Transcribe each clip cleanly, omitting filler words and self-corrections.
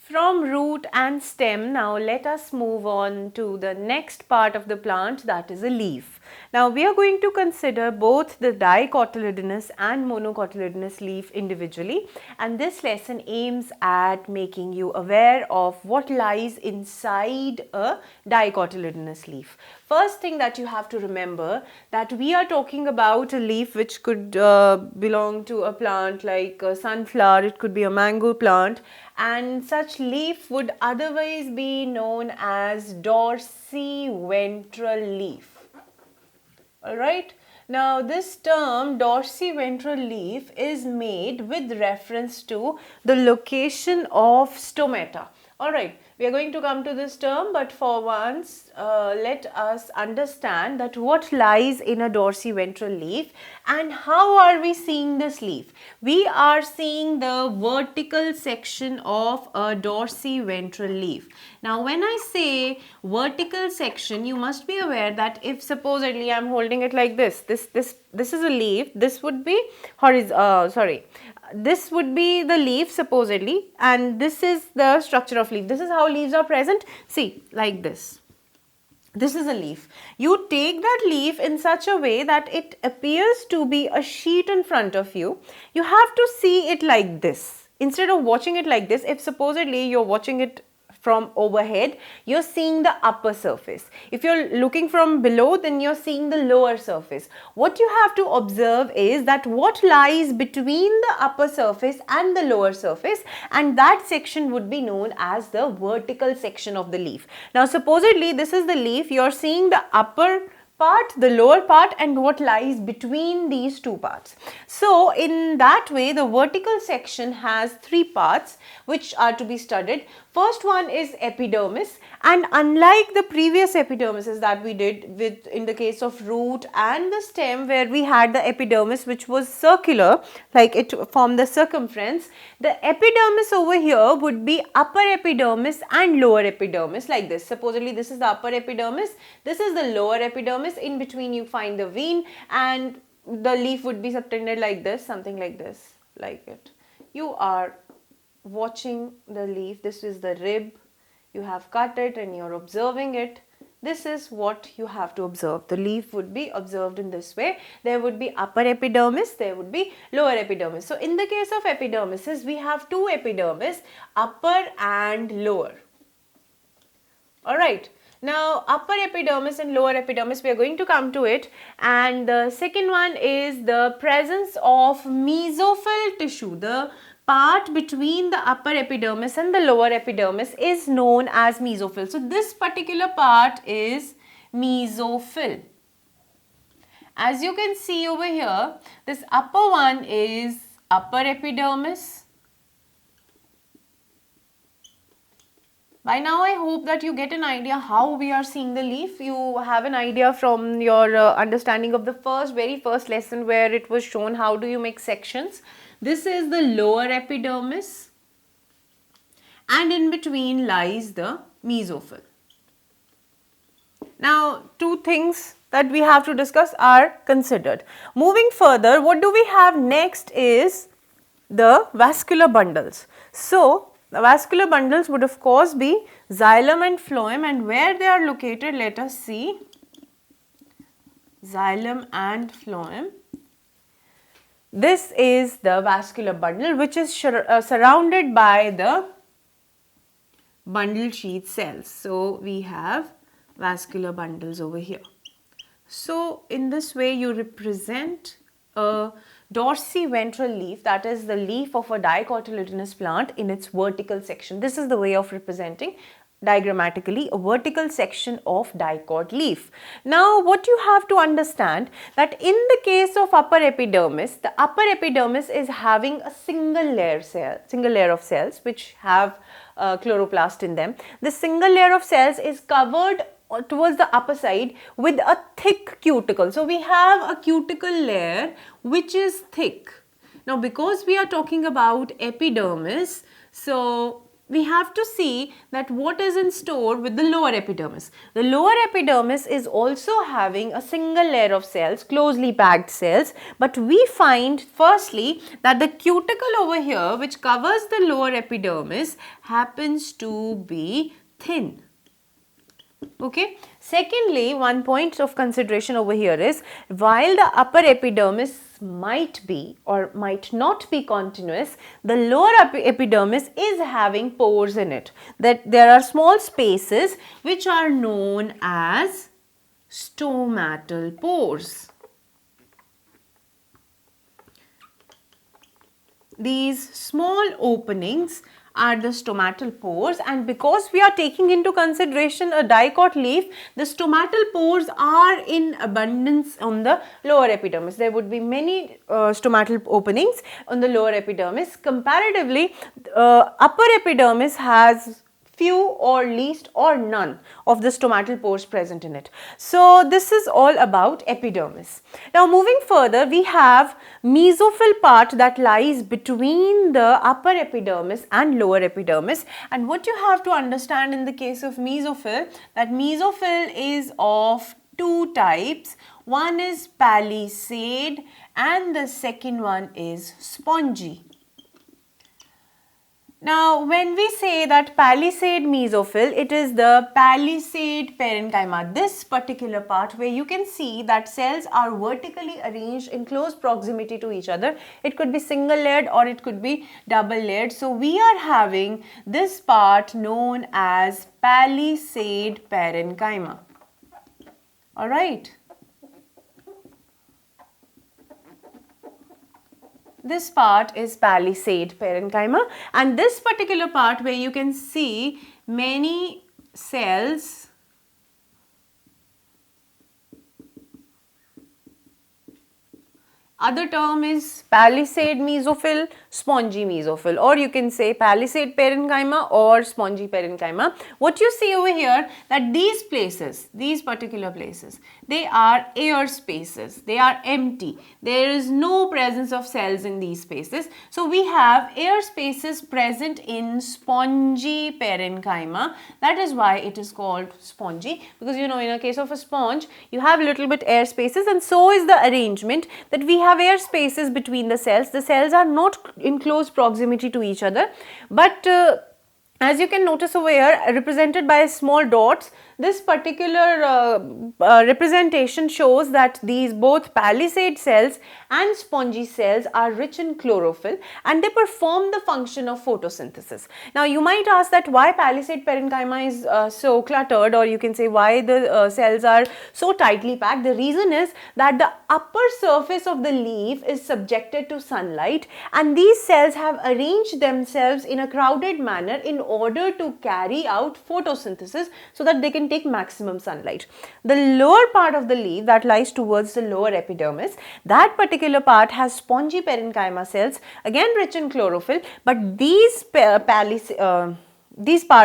From root and stem, now let us move on to the next part of the plant, that is a leaf. Now we are going to consider both the dicotyledonous and monocotyledonous leaf individually, and this lesson aims at making you aware of what lies inside a dicotyledonous leaf. First thing that you have to remember, that we are talking about a leaf which could belong to a plant like a sunflower, it could be a mango plant, and such leaf would otherwise be known as dorsiventral leaf. Alright, now this term dorsiventral leaf is made with reference to the location of stomata. Alright, we are going to come to this term, but for once let us understand that what lies in a dorsiventral leaf and how are we seeing this leaf. We are seeing the vertical section of a dorsiventral leaf. Now when I say vertical section, you must be aware that if supposedly I am holding it like this is a leaf, this would be this would be the leaf supposedly, and this is the structure of leaf. This is how leaves are present. See, like this. This is a leaf. You take that leaf in such a way that it appears to be a sheet in front of you. You have to see it like this. Instead of watching it like this, if supposedly you're watching it from overhead, you're seeing the upper surface. If you're looking from below, then you're seeing the lower surface. What you have to observe is that what lies between the upper surface and the lower surface, and that section would be known as the vertical section of the leaf. Now supposedly this is the leaf, you're seeing the upper part, the lower part, and what lies between these two parts. So in that way, the vertical section has three parts which are to be studied. First one is epidermis, and unlike the previous epidermises that we did with in the case of root and the stem, where we had the epidermis which was circular, like it formed the circumference, the epidermis over here would be upper epidermis and lower epidermis, like this. Supposedly this is the upper epidermis, this is the lower epidermis, in between you find the vein, and the leaf would be subtended like this, something like this, like it. You are watching the leaf, this is the rib, you have cut it and you're observing it. This is what you have to observe. The leaf would be observed in this way. There would be upper epidermis, there would be lower epidermis. So in the case of epidermises, we have two epidermis, upper and lower. Alright. Now upper epidermis and lower epidermis, we are going to come to it, and the second one is the presence of mesophyll tissue. The part between the upper epidermis and the lower epidermis is known as mesophyll. So this particular part is mesophyll. As you can see over here, this upper one is upper epidermis. By now I hope that you get an idea how we are seeing the leaf. You have an idea from your understanding of the very first lesson where it was shown how do you make sections. This is the lower epidermis, and in between lies the mesophyll. Now two things that we have to discuss are considered. Moving further, what do we have next is the vascular bundles. So the vascular bundles would of course be xylem and phloem, and where they are located, let us see. Xylem and phloem. This is the vascular bundle which is surrounded by the bundle sheath cells. So we have vascular bundles over here. So in this way you represent a dorsiventral leaf, that is the leaf of a dicotyledonous plant in its vertical section. This is the way of representing diagrammatically a vertical section of dicot leaf. Now what you have to understand, that in the case of upper epidermis, the upper epidermis is having a single layer of cells which have chloroplast in them. The single layer of cells is covered towards the upper side with a thick cuticle. So we have a cuticle layer which is thick. Now because we are talking about epidermis, so we have to see that what is in store with the lower epidermis. The lower epidermis is also having a single layer of cells, closely packed cells, but we find firstly that the cuticle over here which covers the lower epidermis happens to be thin. Okay. Secondly, one point of consideration over here is while the upper epidermis might be or might not be continuous, the lower epidermis is having pores in it. That there are small spaces which are known as stomatal pores. These small openings are the stomatal pores, and because we are taking into consideration a dicot leaf, the stomatal pores are in abundance on the lower epidermis. There would be many stomatal openings on the lower epidermis. Comparatively, upper epidermis has few or least or none of the stomatal pores present in it. So this is all about epidermis. Now moving further, we have mesophyll part that lies between the upper epidermis and lower epidermis, and what you have to understand in the case of mesophyll, that mesophyll is of two types. One is palisade and the second one is spongy. Now, when we say that palisade mesophyll, it is the palisade parenchyma, this particular part where you can see that cells are vertically arranged in close proximity to each other. It could be single layered or it could be double layered. So, we are having this part known as palisade parenchyma. Alright. This part is palisade parenchyma, and this particular part where you can see many cells other term is palisade mesophyll, spongy mesophyll, or you can say palisade parenchyma or spongy parenchyma. What you see over here, that these places, these particular places, they are air spaces, they are empty. There is no presence of cells in these spaces. So we have air spaces present in spongy parenchyma. That is why it is called spongy, because you know in a case of a sponge, you have a little bit air spaces, and so is the arrangement that we have air spaces between the cells. The cells are not in close proximity to each other, but as you can notice over here, represented by small dots, this particular representation shows that these both palisade cells and spongy cells are rich in chlorophyll and they perform the function of photosynthesis. Now you might ask that why palisade parenchyma is so cluttered, or you can say why the cells are so tightly packed. The reason is that the upper surface of the leaf is subjected to sunlight, and these cells have arranged themselves in a crowded manner in order to carry out photosynthesis so that they can take maximum sunlight. The lower part of the leaf that lies towards the lower epidermis, that particular part has spongy parenchyma cells, again rich in chlorophyll, but these part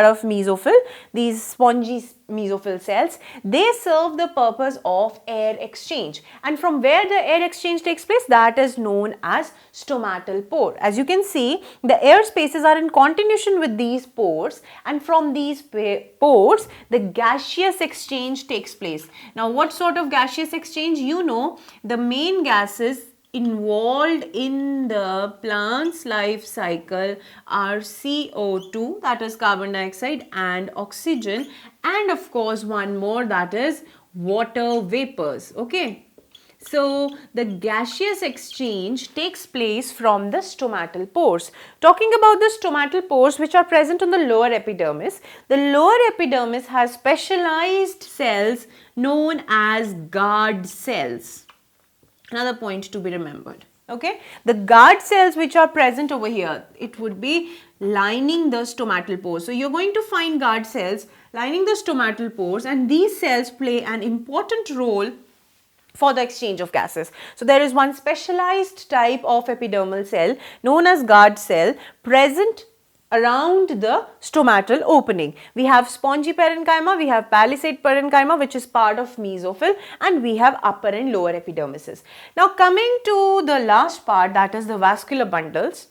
of mesophyll, these spongy mesophyll cells, they serve the purpose of air exchange, and from where the air exchange takes place, that is known as stomatal pore. As you can see, the air spaces are in continuation with these pores, and from these pores the gaseous exchange takes place. Now what sort of gaseous exchange? You know, the main gases involved in the plant's life cycle are CO2, that is carbon dioxide, and oxygen, and of course one more, that is water vapors. Okay, so the gaseous exchange takes place from the stomatal pores. Talking about the stomatal pores which are present on the lower epidermis, the lower epidermis has specialized cells known as guard cells. Another point to be remembered. Okay, the guard cells which are present over here, it would be lining the stomatal pores. So you're going to find guard cells lining the stomatal pores, and these cells play an important role for the exchange of gases. So there is one specialized type of epidermal cell known as guard cell present around the stomatal opening. We have spongy parenchyma, we have palisade parenchyma which is part of mesophyll, and we have upper and lower epidermises. Now coming to the last part, that is the vascular bundles.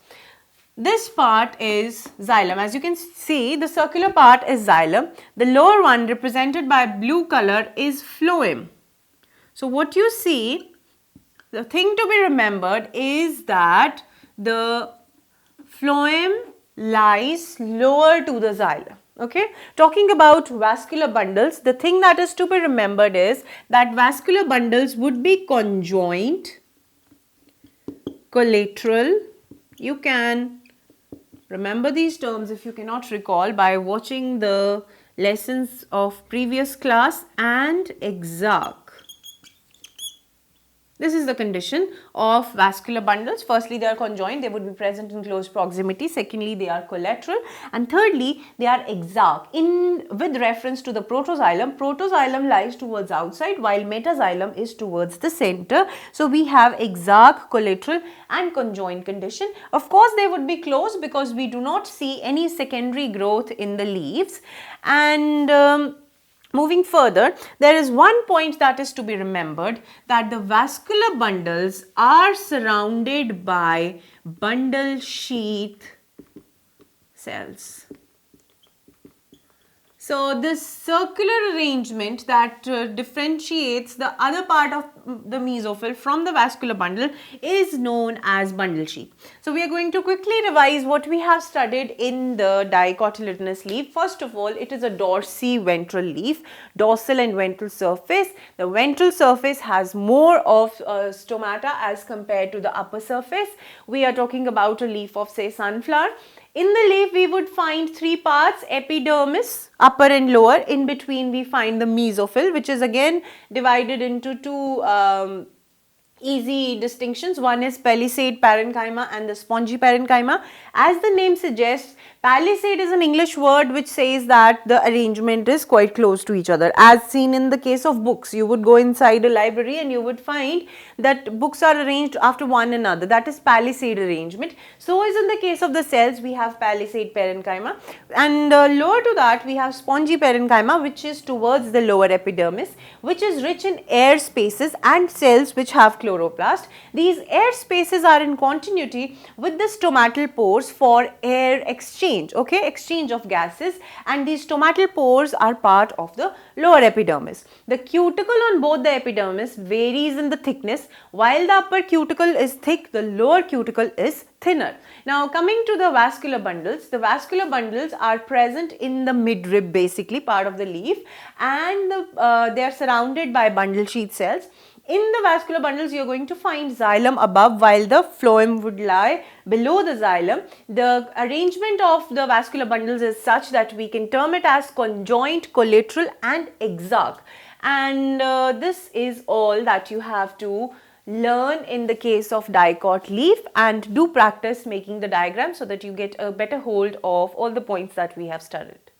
This part is xylem. As you can see, the circular part is xylem. The lower one, represented by blue color, is phloem. So what you see, the thing to be remembered is that the phloem lies lower to the xylem. Okay, talking about vascular bundles, the thing that is to be remembered is that vascular bundles would be conjoint, collateral. You can remember these terms if you cannot recall by watching the lessons of previous class, and exarch. This is the condition of vascular bundles. Firstly, they are conjoined, they would be present in close proximity. Secondly, they are collateral. And thirdly, they are exarch. With reference to the protoxylem, protoxylem lies towards outside while metaxylem is towards the center. So, we have exarch, collateral and conjoined condition. Of course, they would be close because we do not see any secondary growth in the leaves. And moving further, there is one point that is to be remembered, that the vascular bundles are surrounded by bundle sheath cells. So, this circular arrangement that differentiates the other part of the mesophyll from the vascular bundle is known as bundle sheath. So, we are going to quickly revise what we have studied in the dicotyledonous leaf. First of all, it is a dorsiventral leaf, dorsal and ventral surface. The ventral surface has more of stomata as compared to the upper surface. We are talking about a leaf of, say, sunflower. In the leaf, we would find three parts: epidermis, upper and lower. In between, we find the mesophyll, which is again divided into two easy distinctions. One is palisade parenchyma and the spongy parenchyma. As the name suggests, palisade is an English word which says that the arrangement is quite close to each other. As seen in the case of books, you would go inside a library and you would find that books are arranged after one another. That is palisade arrangement. So is in the case of the cells, we have palisade parenchyma, and lower to that we have spongy parenchyma, which is towards the lower epidermis, which is rich in air spaces and cells which have chloroplast. These air spaces are in continuity with the stomatal pores for air exchange, okay, exchange of gases, and these stomatal pores are part of the lower epidermis. The cuticle on both the epidermis varies in the thickness. While the upper cuticle is thick, the lower cuticle is thinner. Now, coming to the vascular bundles are present in the midrib, basically part of the leaf, and they are surrounded by bundle sheath cells. In the vascular bundles, you are going to find xylem above while the phloem would lie below the xylem. The arrangement of the vascular bundles is such that we can term it as conjoint, collateral and exarch. And this is all that you have to learn in the case of dicot leaf, and do practice making the diagram so that you get a better hold of all the points that we have studied.